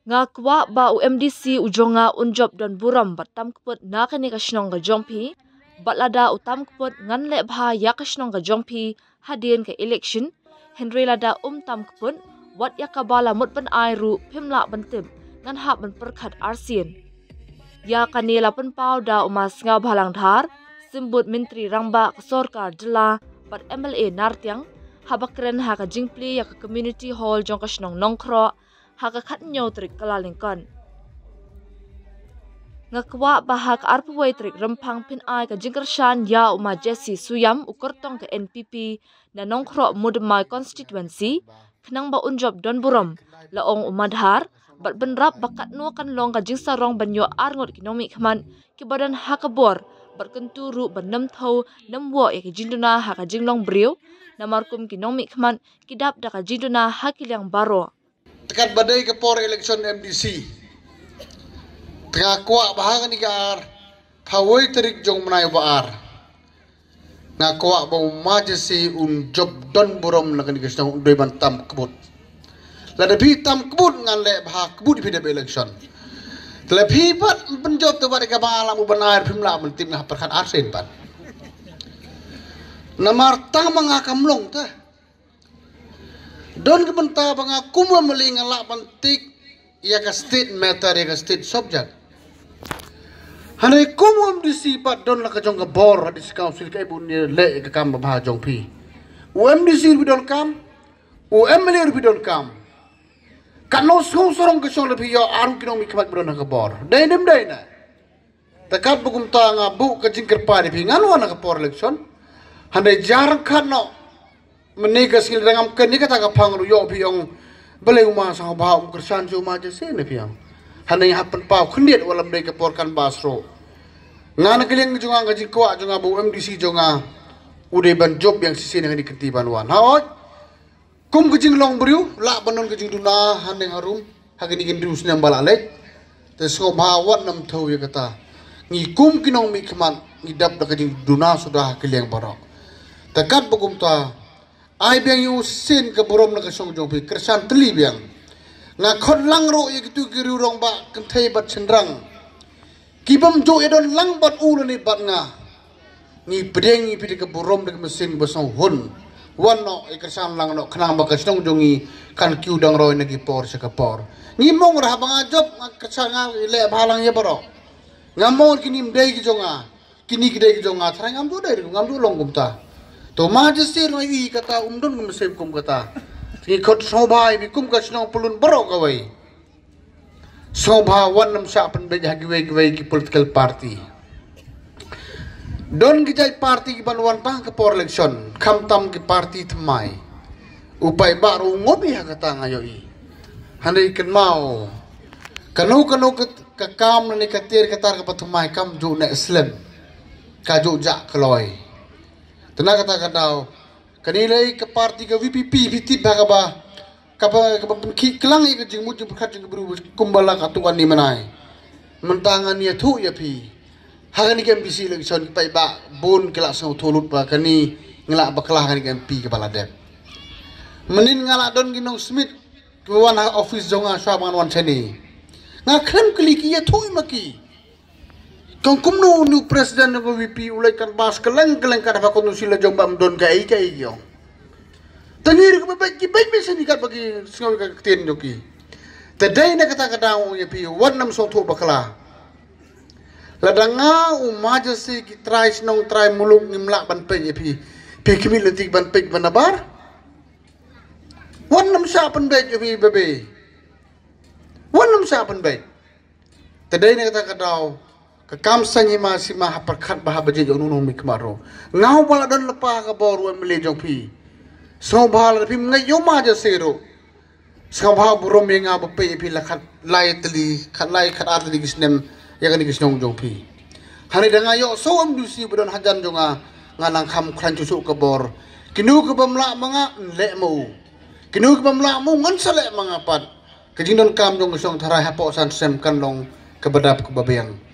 Nga kwa ba UMDC ujonga unjob don buram batam kput na kani kashnong ga jongpi batlada utam kput ngan le bha ya kashnong ga jongpi hadien ka election Henry lada tam kput wat yakabala mutban airu phimla bantim ngan ha ban perkhat arsien ya kanela pan pau da umas nga bhalang dhar simbut menteri rangba sorkar jila pat MLA nartyang habakren ha ka jingpli ya ka community hall jong kashnong nongkro haka khat nyaw trik kalalingkon ngakwa bahak arpuway trik rempang pin ai ka jingkershan ya uma Jesse Suyam ukortong ka NPP na nongkro mudmai constituency khnang ba unjob don buram laong umadhar bat benrap bakat no kan long ka jingsarong banyo arngot kinomi khman kibadan hakabor bat kenturu banam thau namwo ya ka jinduna haka jinglong briu namarkum kinomi khman kidap da ka jinduna hakilyang baro tekat badai ke por election MDC tengah kuak bahang ni gar pawai terik jong menai baar nga kuak bau majesi un job don burom lakan ni kesang doi bantam kebut ladapi tam kebut ngan le bah kebut di pidap election lebih pat penjob tu pada kabalam uban air pimla mentim ngah perkat arsen pat namar tang mangakam long teh don ke benta banga kuma melinga la bantik ya ka state matter ya ka state subject hanai kumum disipat don la ka jong ka bor hadis council ka ibu ni le ka kam ba jong pi UMDC bi don kam UMLA bi don kam kano sorong ka song le pi yo an kino mi kmat don ka bor dai nem dai na takat bugum ta nga bu ka jingker pa di pi ngan wana ka por election hanai jarang kano menika skill rangam ken ni kata ka pangru yo piong bele uma sang ba kersan jo ma je se ne piang hanai hapen pau khniet walam dei ka porkan basro ngana keleng junga ga jikwa junga bu MDC junga ude ban job yang sisi nang di ketiban wan haot kum ke jinglong briu la banon ke jingduna hanai harum hagini gindu snam balalek te so ba wat nam thau ya kata ngi kum kinong mi khman ngi dap da ke jingduna sudah keleng barok takat bugum ta ai biang yu sin ke borom na kasong jong pi kersan teli biang nga khot lang ro ye kitu kiru rong ba kenthai bat sendrang kibam jo edon lang bat ul ni bat nga ni pedeng ni pidi ke borom de mesin basong hun wan no e kersan lang no khnang ba kasong jongi kan kiu dang roi na ki por se ka por ni mong ra ba job nga kersan nga le balang ye baro ngamon kinim dei ki jonga kini ki dei ki jonga thrang am do dei ngam do long gum ta to majesi roi kata umdon kum sem kum kata ki khot sobai bi kum ka snong pulun baro ka wai sobha wanam sa pen be hagi wei ki political party don ki jai party ki banwan pa ke por election kham tam ki party thmai upai baru ngobi ha kata ngayoi handai ken mau kanu ka kam ni ka tir ka tar ka pathmai kam ju na islam ka ju ja kloi tena kata kadau kanilai ke parti ke VPP vitip ba kapa ki kelang ke jingmu jing khat jing bru kumbala ka tuan ni manai mentangan ya thu ya pi hagani ke MPC election pai ba bon kela sau tholut ba kani ngala baklah kani ke MP kepala dep menin ngala don ginong smith ke wan office jonga swabangan wan chani nga khem kliki ya thu maki kung kumno nu president ng VP ulay kan bas kaleng kada pa kuno sila jong bam don kai yo tangir ko ba ki bay mesen ni kat bagi singaw ka tin joki today na kata daw ya pi wan nam so tho bakla ladanga umaja si ki try nong try muluk nimla ban pe ya pi kimi letik ban pe banabar wan nam sa pan be ya pi bebe wan nam sa pan be today na kata daw kakam sanyi ma si ma haperkhat bah baje jo nunung mi kmaro ngau bala don lepa ka boru mele jong pi so bal pi ngai yo ma ja sero so ba burom ye nga pe pi la khat lai tli khat lai khat ar tli gisnem ya kan gisnong jong pi hani danga yo so am du si budon hajan jonga nganang kham khran chu ka bor kinu ka bamla manga le mo kinu ka bamla mo ngan sale manga pat kajing don kam jong song thara ha po san sem kan long ka badap ka babeng